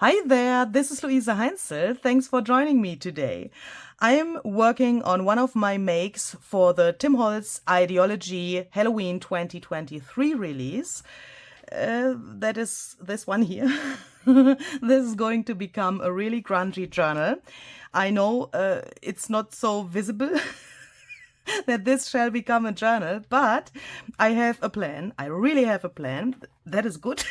Hi there, this is Luise Heinzel. Thanks for joining me today. I am working on one of my makes for the HOLTZ IDEA-OLOGY Halloween 2023 release. That is this one here. This is going to become a really grungy journal. I know it's not so visible that this shall become a journal, but I have a plan. I really have a plan. That is good.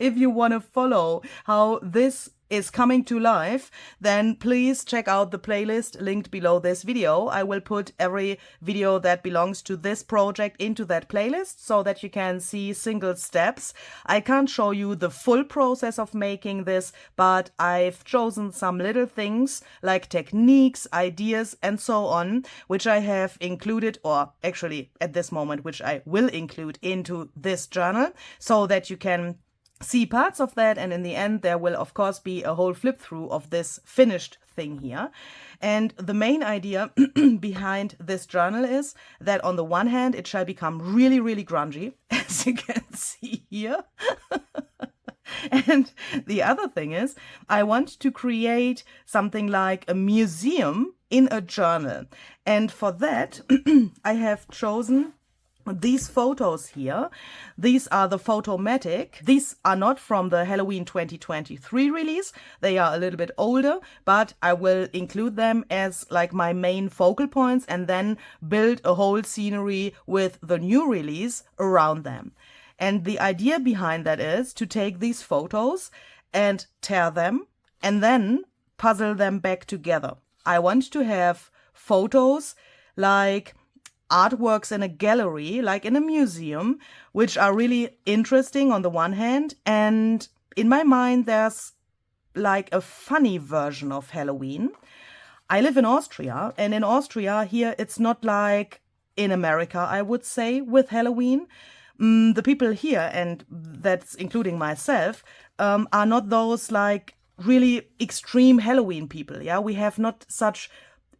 If you want to follow how this is coming to life, then please check out the playlist linked below this video. I will put every video that belongs to this project into that playlist so that you can see single steps. I can't show you the full process of making this, but I've chosen some little things like techniques, ideas, and so on, which I have included, or actually at this moment, which I will include into this journal so that you can see parts of that, and in the end there will of course be a whole flip through of this finished thing here. And the main idea behind this journal is that on the one hand it shall become really, really grungy, as you can see here. And the other thing is I want to create something like a museum in a journal, and for that I have chosen these photos here. These are the photomatic. These are not from the Halloween 2023 release. They are a little bit older, but I will include them as like my main focal points and then build a whole scenery with the new release around them. And the idea behind that is to take these photos and tear them and then puzzle them back together. I want to have photos like artworks in a gallery, like in a museum, which are really interesting on the one hand, and in my mind there's like a funny version of Halloween. I live in Austria, and in Austria here it's not like in America, I would say, with Halloween. The people here, and that's including myself, are not those like really extreme Halloween people. Yeah, we have not such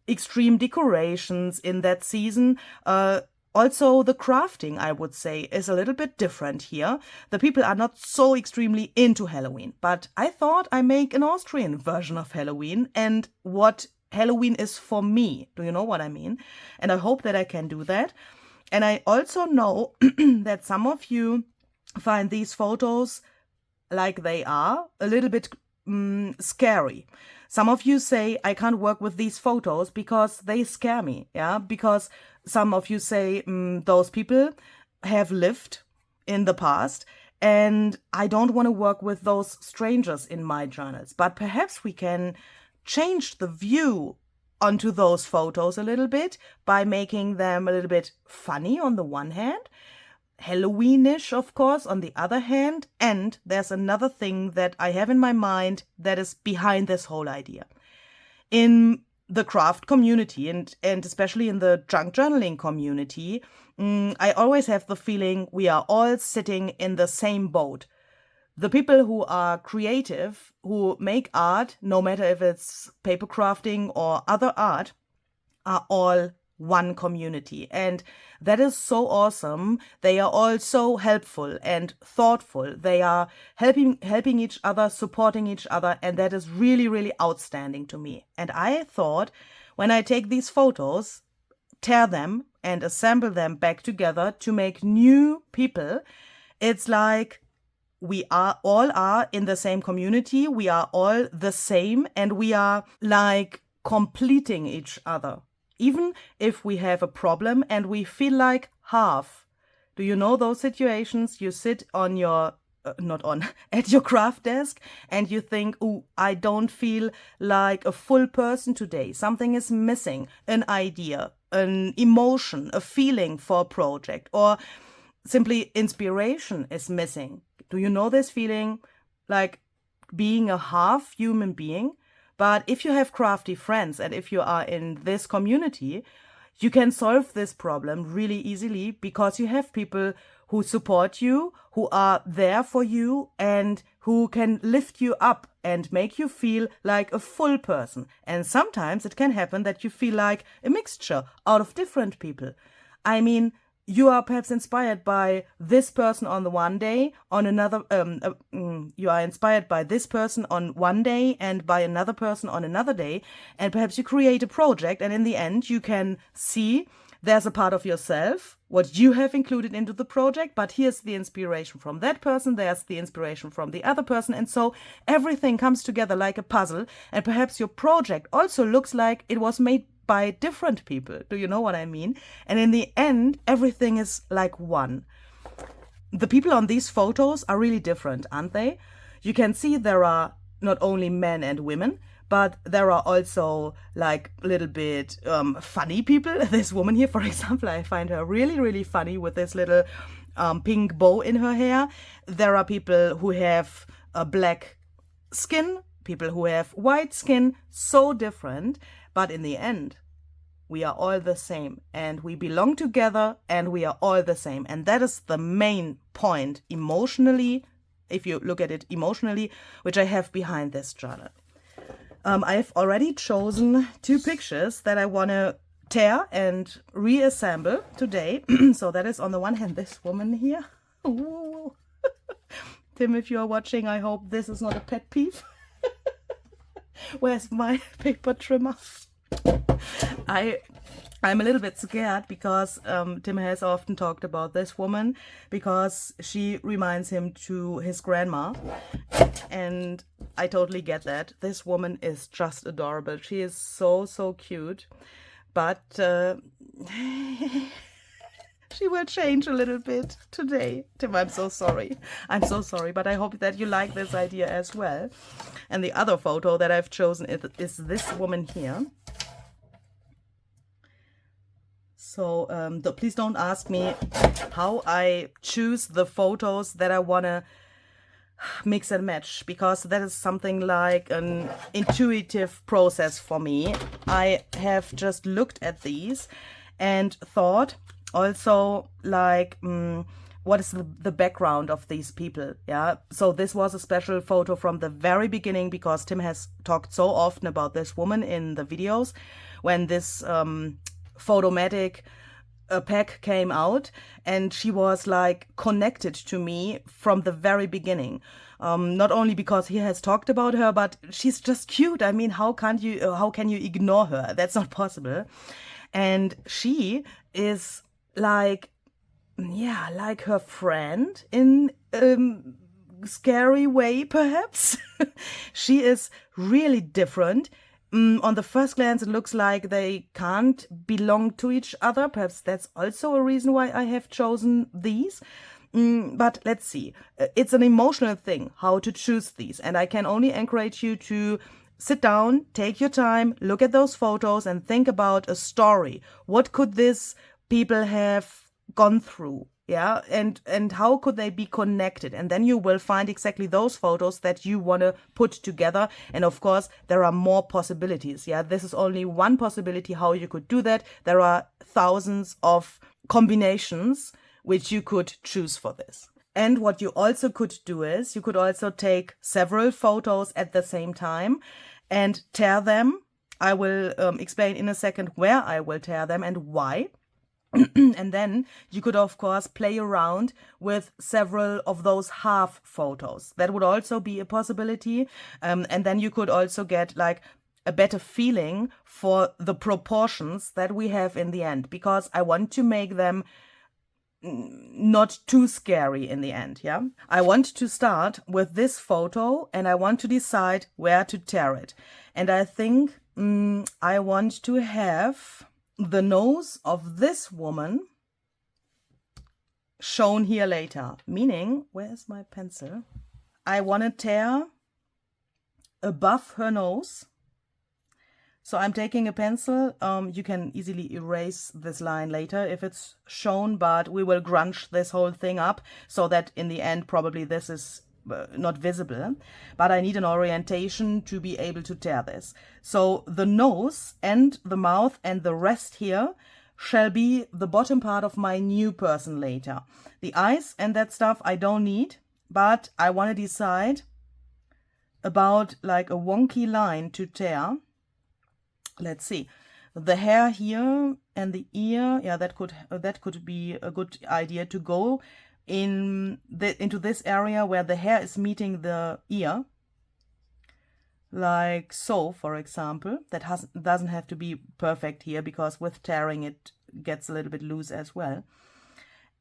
extreme decorations in that season. Also, the crafting, I would say, is a little bit different here. The people are not so extremely into Halloween, but I thought I make an Austrian version of Halloween and what Halloween is for me. Do you know what I mean? And I hope that I can do that. And I also know that some of you find these photos, like they are, a little bit scary. Some of you say, I can't work with these photos because they scare me, yeah? Because some of you say, those people have lived in the past and I don't want to work with those strangers in my journals. But perhaps we can change the view onto those photos a little bit by making them a little bit funny on the one hand, Halloweenish, of course, on the other hand, and there's another thing that I have in my mind that is behind this whole idea. In the craft community, and especially in the junk journaling community, I always have the feeling we are all sitting in the same boat. The people who are creative, who make art, no matter if it's paper crafting or other art, are all one community, and that is so awesome. They are all so helpful and thoughtful. They are helping each other, supporting each other, and that is really, really outstanding to me. And I thought, when I take these photos, tear them and assemble them back together to make new people, it's like we are all in the same community, we are all the same, and we are like completing each other. Even if we have a problem and we feel like half. Do you know those situations? You sit on your, at your craft desk and you think, oh, I don't feel like a full person today. Something is missing, an idea, an emotion, a feeling for a project, or simply inspiration is missing. Do you know this feeling, like being a half human being? But if you have crafty friends and if you are in this community, you can solve this problem really easily because you have people who support you, who are there for you, and who can lift you up and make you feel like a full person. And sometimes it can happen that you feel like a mixture out of different people. I mean, you are perhaps inspired by this person on the one day, on another, you are inspired by this person on one day and by another person on another day, and perhaps you create a project, and in the end you can see there's a part of yourself, what you have included into the project, but here's the inspiration from that person, there's the inspiration from the other person, and so everything comes together like a puzzle, and perhaps your project also looks like it was made by different people. Do you know what I mean? And in the end, everything is like one. The people on these photos are really different, aren't they? You can see there are not only men and women, but there are also like a little bit funny people. This woman here, for example, I find her really, really funny with this little pink bow in her hair. There are people who have a black skin, people who have white skin, so different. But in the end, we are all the same, and we belong together, and we are all the same. And that is the main point emotionally, if you look at it emotionally, which I have behind this journal. I've already chosen 2 pictures that I want to tear and reassemble today. So that is on the one hand this woman here. Ooh. Tim, if you are watching, I hope this is not a pet peeve. Where's my paper trimmer? I'm a little bit scared because Tim has often talked about this woman because she reminds him to his grandma, and I totally get that. This woman is just adorable. She is so, so cute, but she will change a little bit today. Tim, I'm so sorry. I'm so sorry, but I hope that you like this idea as well. And the other photo that I've chosen is this woman here. So please don't ask me how I choose the photos that I want to mix and match, because that is something like an intuitive process for me. I have just looked at these and thought also like what is the background of these people. Yeah, so this was a special photo from the very beginning because Tim has talked so often about this woman in the videos when this photomatic pack came out, and she was like connected to me from the very beginning. Not only because he has talked about her, but she's just cute. I mean, how can you ignore her? That's not possible. And she is like, yeah, like her friend in scary way, perhaps. She is really different. On the first glance, it looks like they can't belong to each other. Perhaps that's also a reason why I have chosen these. But let's see. It's an emotional thing, how to choose these. And I can only encourage you to sit down, take your time, look at those photos and think about a story. What could these people have gone through? Yeah, and how could they be connected? And then you will find exactly those photos that you want to put together. And of course, there are more possibilities. Yeah, this is only one possibility how you could do that. There are thousands of combinations which you could choose for this. And what you also could do is you could also take several photos at the same time and tear them. I will explain in a second where I will tear them and why. And then you could, of course, play around with several of those half photos. That would also be a possibility. And then you could also get like a better feeling for the proportions that we have in the end, because I want to make them not too scary in the end. Yeah, I want to start with this photo and I want to decide where to tear it. And I think I want to have the nose of this woman shown here later, meaning, where's my pencil? I want to tear above her nose. So I'm taking a pencil. You can easily erase this line later if it's shown, but we will grunge this whole thing up so that in the end probably this is not visible, but I need an orientation to be able to tear this. So the nose and the mouth and the rest here shall be the bottom part of my new person later. The eyes and that stuff I don't need, but I want to decide about like a wonky line to tear. Let's see. The hair here and the ear, yeah, that could be a good idea to go into this area where the hair is meeting the ear, like so, for example. That doesn't have to be perfect here, because with tearing it gets a little bit loose as well.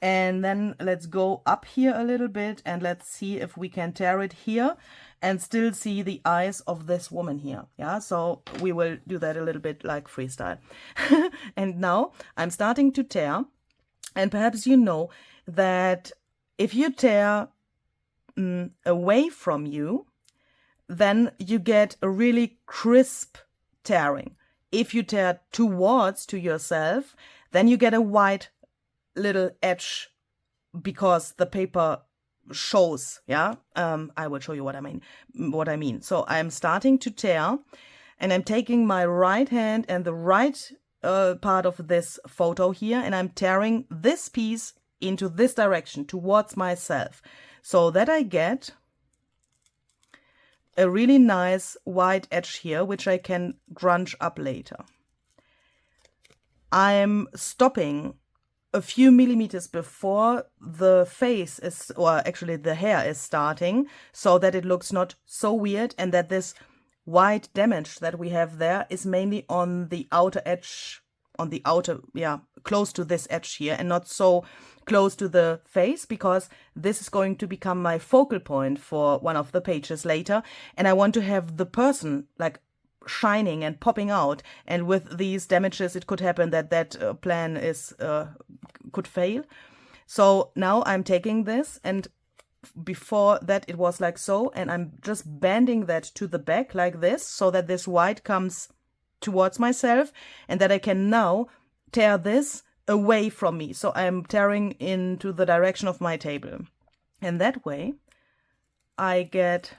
And then let's go up here a little bit and let's see if we can tear it here and still see the eyes of this woman here. Yeah, so we will do that a little bit like freestyle. And now I'm starting to tear, and perhaps you know that if you tear away from you, then you get a really crisp tearing. If you tear towards to yourself, then you get a white little edge because the paper shows. Yeah, I will show you what I mean. So I'm starting to tear, and I'm taking my right hand and the right part of this photo here, and I'm tearing this piece into this direction towards myself, so that I get a really nice white edge here, which I can grunge up later. I'm stopping a few millimeters before the face is, or actually the hair is starting, so that it looks not so weird, and that this white damage that we have there is mainly on the outer edge, on the outer, yeah, close to this edge here, and not so close to the face, because this is going to become my focal point for one of the pages later, and I want to have the person like shining and popping out. And with these damages, it could happen that that plan is could fail. So now I'm taking this, and before that it was like so, and I'm just bending that to the back like this, so that this white comes towards myself, and that I can now tear this away from me. So I'm tearing into the direction of my table, and that way I get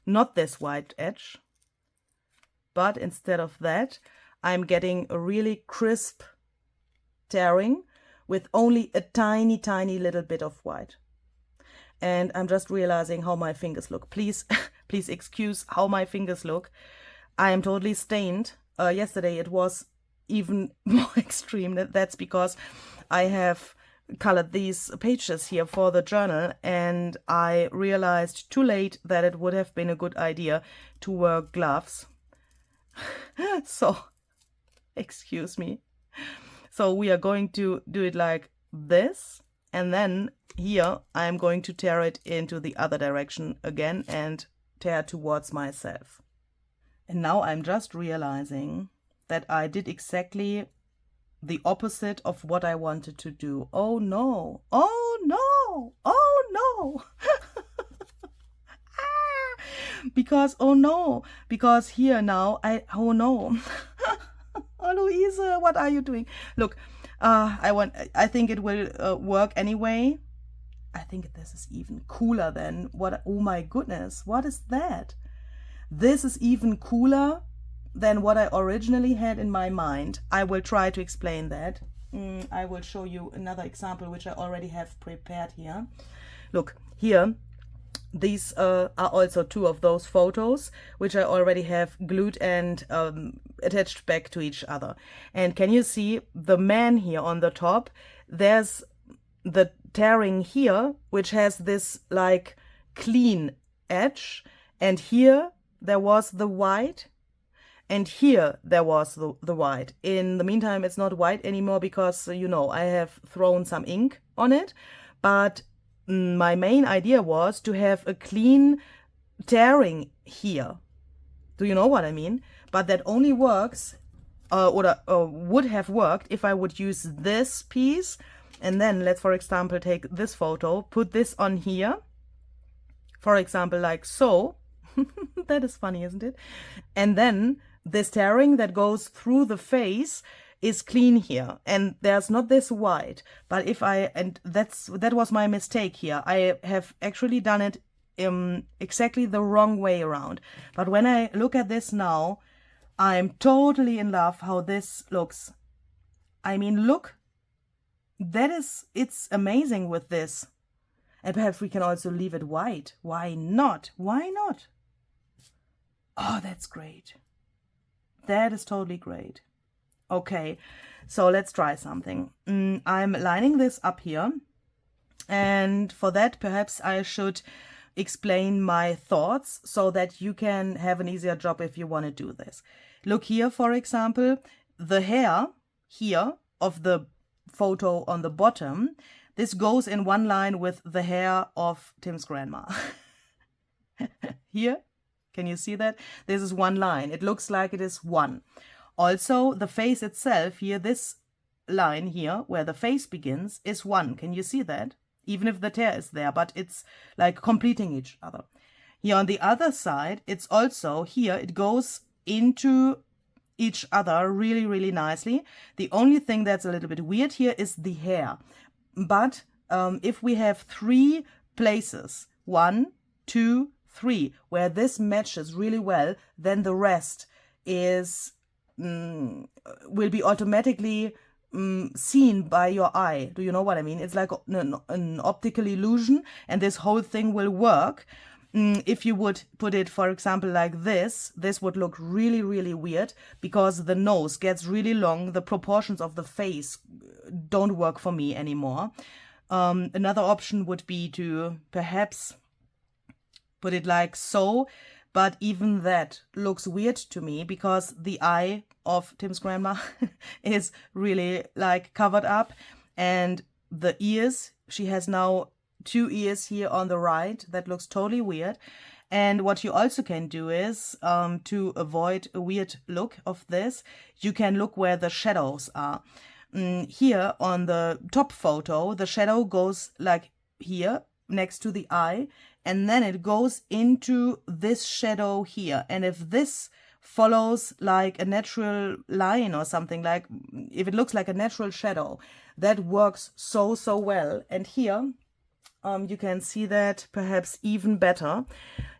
not this white edge, but instead of that, I'm getting a really crisp tearing with only a tiny, tiny little bit of white. And I'm just realizing how my fingers look. Please, please excuse how my fingers look. I am totally stained. Yesterday it was even more extreme. That's because I have colored these pages here for the journal, and I realized too late that it would have been a good idea to wear gloves. So, excuse me. So we are going to do it like this, and then here I'm going to tear it into the other direction again and tear towards myself. And now I'm just realizing that I did exactly the opposite of what I wanted to do. Oh no, oh no, oh no. Because, oh no, because here now, oh no. Oh, Louise, what are you doing? Look, I think it will work anyway. I think this is even cooler than what, oh my goodness, what is that? This is even cooler than what I originally had in my mind. I will try to explain that. I will show you another example, which I already have prepared here. Look, here, these are also two of those photos, which I already have glued and attached back to each other. And can you see the man here on the top? There's the tearing here, which has this like clean edge, and here there was the white, and here there was the white. In the meantime, it's not white anymore because, you know, I have thrown some ink on it, but my main idea was to have a clean tearing here. Do you know what I mean? But that only works, or would have worked if I would use this piece, and then let's, for example, take this photo, put this on here, for example, like so. That is funny, isn't it? And then this tearing that goes through the face is clean here, and there's not this white. But if I, and that was my mistake here, I have actually done it exactly the wrong way around. But when I look at this now, I'm totally in love how this looks. I mean, look, it's amazing with this. And perhaps we can also leave it white. Why not? Why not? Oh, that's great. That is totally great. Okay, so let's try something. I'm lining this up here, and for that perhaps I should explain my thoughts so that you can have an easier job if you want to do this. Look here, for example, the hair here of the photo on the bottom, this goes in one line with the hair of Tim's grandma. Here, can you see that? This is one line. It looks like it is one. Also, the face itself here, this line here, where the face begins, is one. Can you see that? Even if the tear is there, but it's like completing each other. Here on the other side, it's also here, it goes into each other really, really nicely. The only thing that's a little bit weird here is the hair. But if we have 3 places, 1, 2, 3, where this matches really well, then the rest is will be automatically seen by your eye. Do you know what I mean? It's like an optical illusion, and this whole thing will work. If you would put it, for example, like this would look really, really weird because the nose gets really long. The proportions of the face don't work for me anymore. Another option would be to perhaps put it like so, but even that looks weird to me because the eye of Tim's grandma is really like covered up, and the ears, she has now 2 ears here on the right. That looks totally weird. And what you also can do is to avoid a weird look of this, you can look where the shadows are. Here on the top photo, the shadow goes like here next to the eye, and then it goes into this shadow here. And if this follows like a natural line or something, like if it looks like a natural shadow, that works so well. And here you can see that perhaps even better.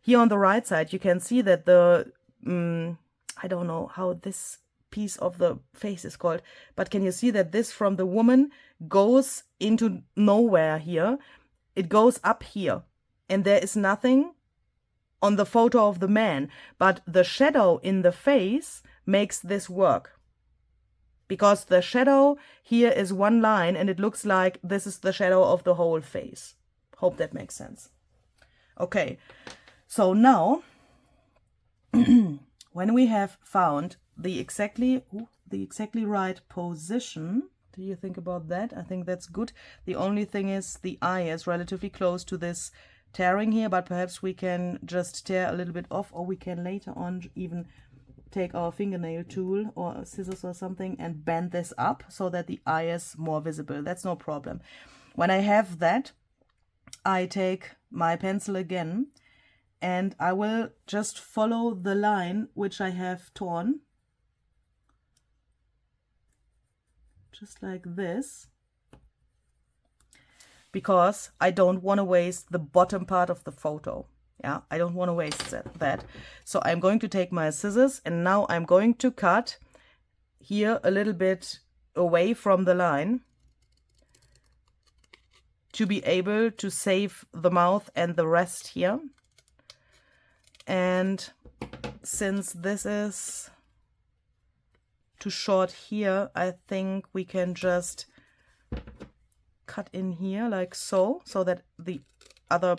Here on the right side, you can see that the I don't know how this piece of the face is called, but can you see that this from the woman goes into nowhere here? It goes up here, and there is nothing on the photo of the man, but the shadow in the face makes this work. Because the shadow here is one line, and it looks like this is the shadow of the whole face. Hope that makes sense. Okay, so now, when we have found the exactly right position, do you think about that? I think that's good. The only thing is the eye is relatively close to this tearing here, but perhaps we can just tear a little bit off, or we can later on even take our fingernail tool or scissors or something and bend this up so that the eye is more visible. That's no problem. When I have that, I take my pencil again and I will just follow the line which I have torn, just like this, because I don't want to waste the bottom part of the photo. Yeah, I don't want to waste that. So I'm going to take my scissors, and now I'm going to cut here a little bit away from the line to be able to save the mouth and the rest here. And since this is too short here, I think we can just cut in here like so that the other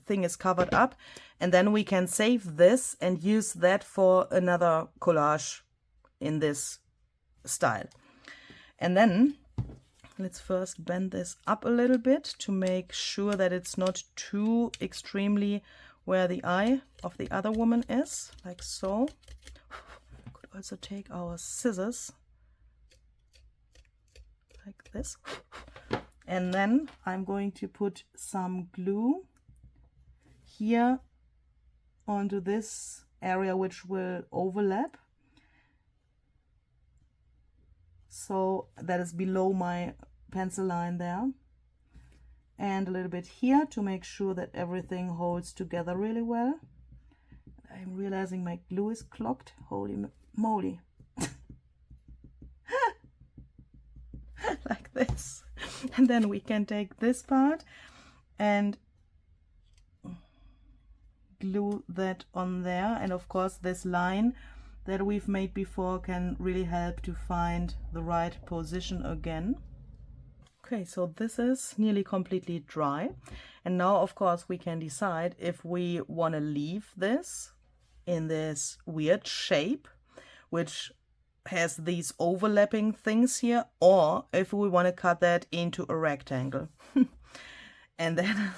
thing is covered up, and then we can save this and use that for another collage in this style. And then let's first bend this up a little bit to make sure that it's not too extremely where the eye of the other woman is, like so. Could also take our scissors like this, and then I'm going to put some glue here onto this area which will overlap, so that is below my pencil line there, and a little bit here to make sure that everything holds together really well. I'm realizing my glue is clogged. Holy moly. Like this. And then we can take this part and glue that on there, and of course this line that we've made before can really help to find the right position again. Okay, so this is nearly completely dry. And now, of course, we can decide if we want to leave this in this weird shape, which has these overlapping things here, or if we want to cut that into a rectangle. And then,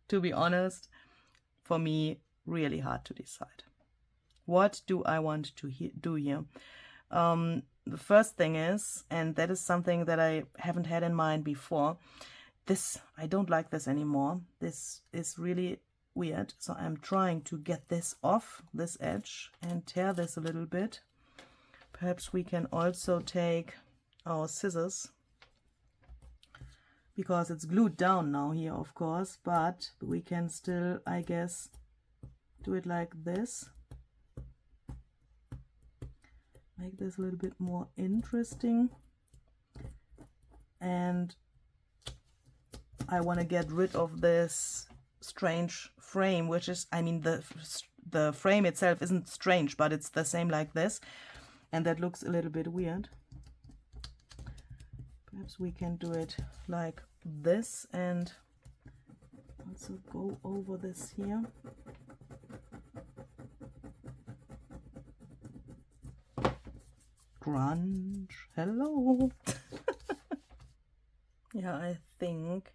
to be honest, for me, really hard to decide. What do I want to do here? The first thing is, and that is something that I haven't had in mind before, this, I don't like this anymore. This is really weird. So I'm trying to get this off this edge and tear this a little bit. Perhaps we can also take our scissors, because it's glued down now here, of course, but we can still, I guess, do it like this. Make this a little bit more interesting. And I want to get rid of this strange frame, which is, I mean, the frame itself isn't strange, but it's the same like this. And that looks a little bit weird. Perhaps we can do it like this and also go over this here. Grunge, hello. Yeah, I think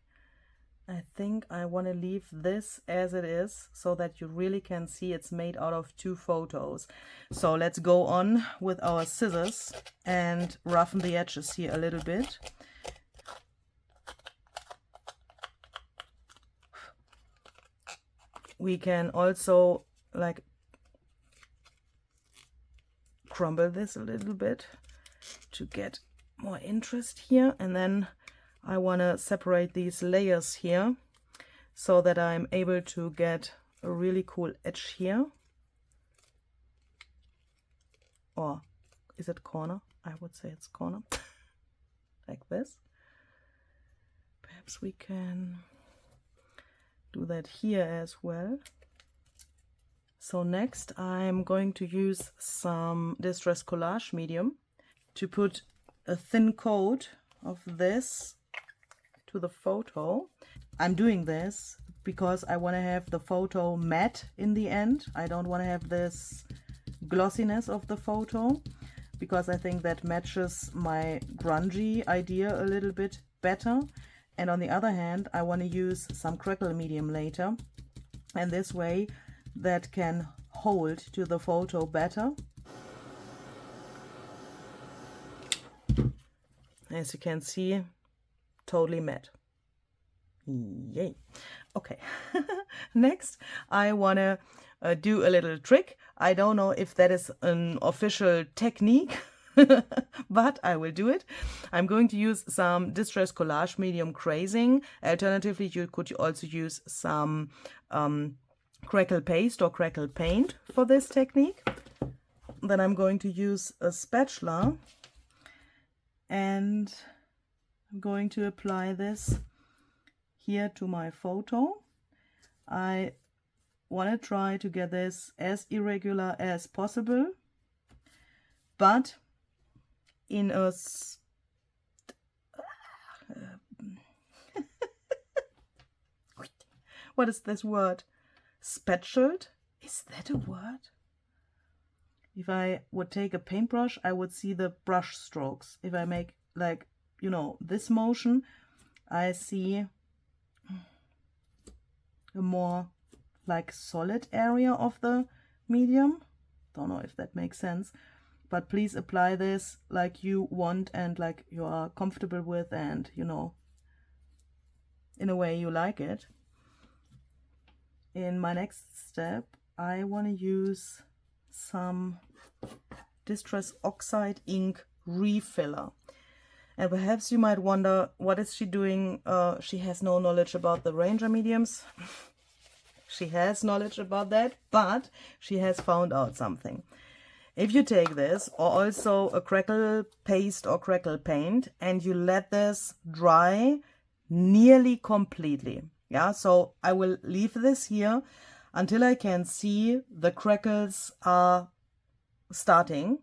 I want to leave this as it is so that you really can see it's made out of two photos. So let's go on with our scissors and roughen the edges here a little bit. We can also like crumble this a little bit to get more interest here, and then I want to separate these layers here so that I'm able to get a really cool edge here. Or is it corner? I would say it's corner. Like this. Perhaps we can do that here as well. So next I'm going to use some Distress Collage medium to put a thin coat of this to the photo. I'm doing this because I want to have the photo matte in the end. I don't want to have this glossiness of the photo, because I think that matches my grungy idea a little bit better. And on the other hand, I want to use some crackle medium later, and this way that can hold to the photo better. As you can see, totally matte. Yay. Okay. Next, I want to do a little trick. I don't know if that is an official technique, but I will do it. I'm going to use some Distress Collage medium crazing. Alternatively, you could also use some crackle paste or crackle paint for this technique. Then I'm going to use a spatula and I'm going to apply this here to my photo. I want to try to get this as irregular as possible, but in a what is this word? Spatuled? Is that a word? If I would take a paintbrush, I would see the brush strokes. If I make, like, you know, this motion, I see a more like solid area of the medium. Don't know if that makes sense, but please apply this like you want and like you are comfortable with, and you know, in a way you like it. In my next step, I want to use some Distress Oxide ink refiller. And perhaps you might wonder, what is she doing? She has no knowledge about the Ranger mediums. She has knowledge about that, but she has found out something. If you take this, or also a crackle paste or crackle paint, and you let this dry nearly completely. Yeah, so I will leave this here until I can see the crackles are starting.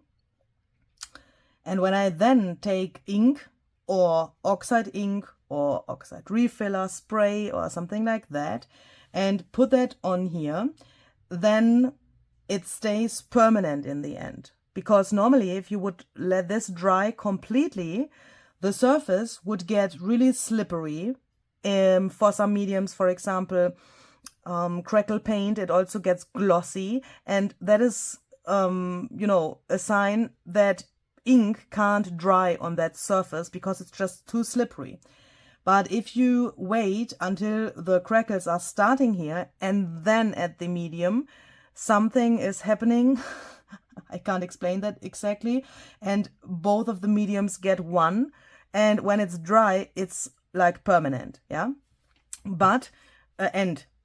And when I then take ink or oxide ink or oxide refiller spray or something like that and put that on here, then it stays permanent in the end. Because normally if you would let this dry completely, the surface would get really slippery. For some mediums, for example, crackle paint, it also gets glossy, and that is, you know, a sign that ink can't dry on that surface because it's just too slippery. But if you wait until the crackles are starting here and then add the medium, something is happening. I can't explain that exactly. And both of the mediums get one. And when it's dry, it's like permanent. Yeah. But,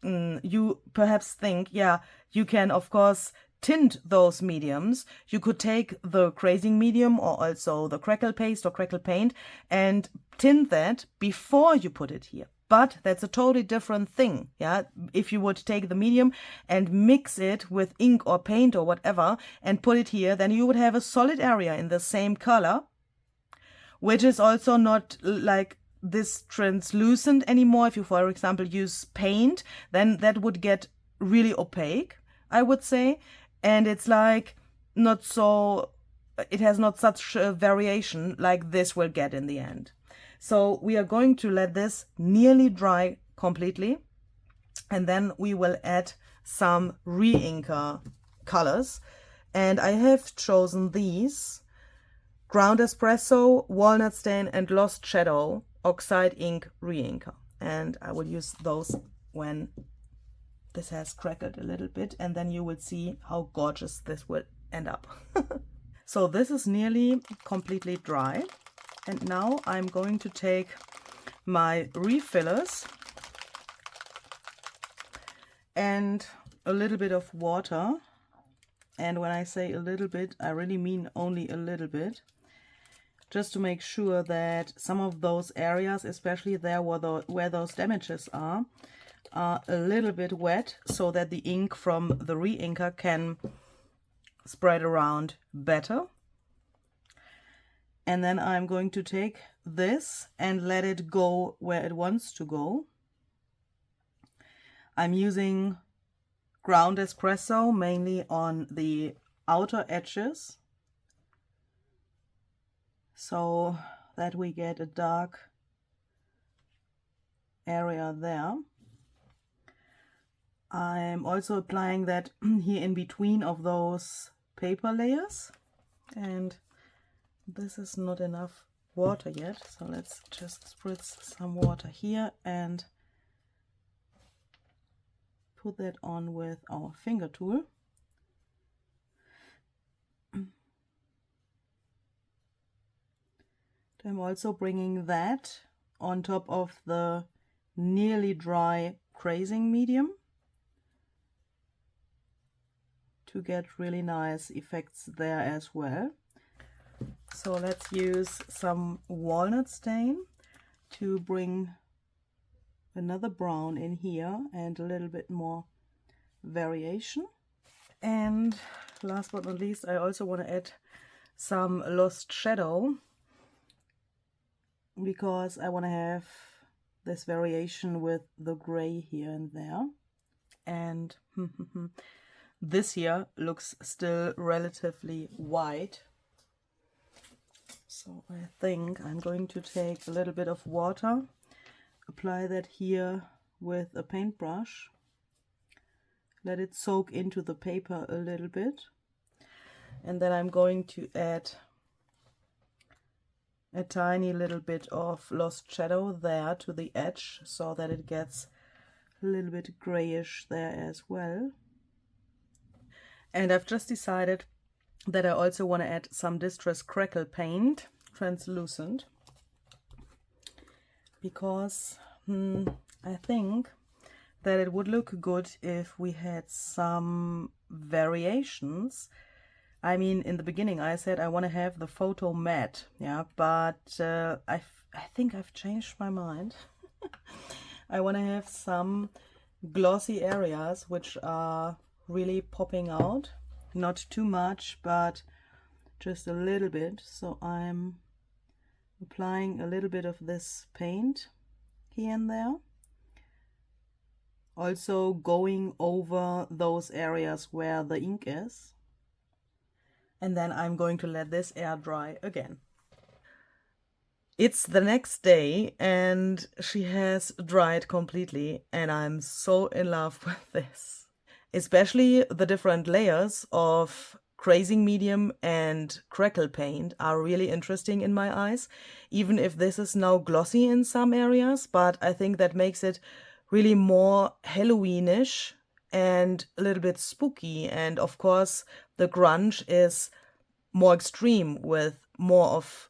you perhaps think, yeah, you can, of course, tint those mediums. You could take the crazing medium or also the crackle paste or crackle paint and tint that before you put it here. But that's a totally different thing. Yeah, if you would take the medium and mix it with ink or paint or whatever and put it here, then you would have a solid area in the same color, which is also not like this translucent anymore. If you, for example, use paint, then that would get really opaque, I would say. And it's like not so, it has not such a variation like this will get in the end. So we are going to let this nearly dry completely, and then we will add some re-inker colors. And I have chosen these: Ground Espresso, Walnut Stain, and Lost Shadow Oxide Ink re-inker. And I will use those when this has crackled a little bit, and then you will see how gorgeous this will end up. So this is nearly completely dry. And now I'm going to take my refillers and a little bit of water. And when I say a little bit, I really mean only a little bit, just to make sure that some of those areas, especially there where those damages are a little bit wet, so that the ink from the re-inker can spread around better. And then I'm going to take this and let it go where it wants to go. I'm using Ground Espresso mainly on the outer edges, so that we get a dark area there. I'm also applying that here in between of those paper layers, and this is not enough water yet, so let's just spritz some water here and put that on with our finger tool. I'm also bringing that on top of the nearly dry crazing medium to get really nice effects there as well. So let's use some walnut stain to bring another brown in here and a little bit more variation. And last but not least, I also want to add some Lost Shadow, because I want to have this variation with the gray here and there. And this here looks still relatively white. So I think I'm going to take a little bit of water, apply that here with a paintbrush, let it soak into the paper a little bit, and then I'm going to add a tiny little bit of Lost Shadow there to the edge, so that it gets a little bit grayish there as well. And I've just decided that I also want to add some Distress Crackle paint, translucent, because I think that it would look good if we had some variations. I mean, in the beginning I said I want to have the photo matte, yeah, but I think I've changed my mind. I want to have some glossy areas which are really popping out. not too much, but just a little bit. So I'm applying a little bit of this paint here and there. Also going over those areas where the ink is. And then I'm going to let this air dry again. It's the next day and she has dried completely, and I'm so in love with this. Especially the different layers of crazing medium and crackle paint are really interesting in my eyes, even if this is now glossy in some areas, but I think that makes it really more Halloweenish and a little bit spooky. And of course, the grunge is more extreme with more of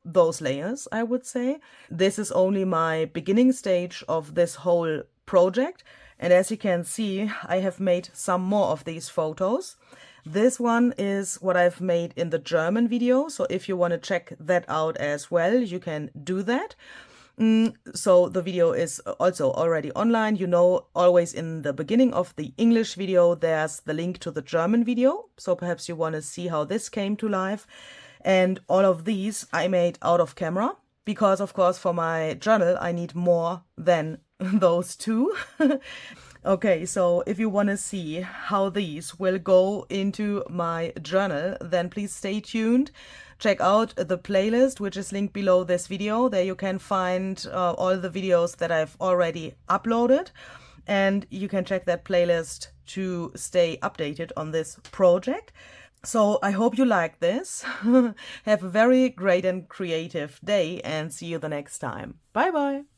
those layers, I would say. This is only my beginning stage of this whole project. And as you can see, I have made some more of these photos. This one is what I've made in the German video. So if you want to check that out as well, you can do that. So the video is also already online. You know, always in the beginning of the English video, there's the link to the German video. So perhaps you want to see how this came to life. And all of these I made out of camera because, of course, for my journal, I need more than those two. Okay, so if you want to see how these will go into my journal, then please stay tuned. Check out the playlist, which is linked below this video. There you can find all the videos that I've already uploaded. And you can check that playlist to stay updated on this project. So I hope you like this. Have a very great and creative day and see you the next time. Bye bye.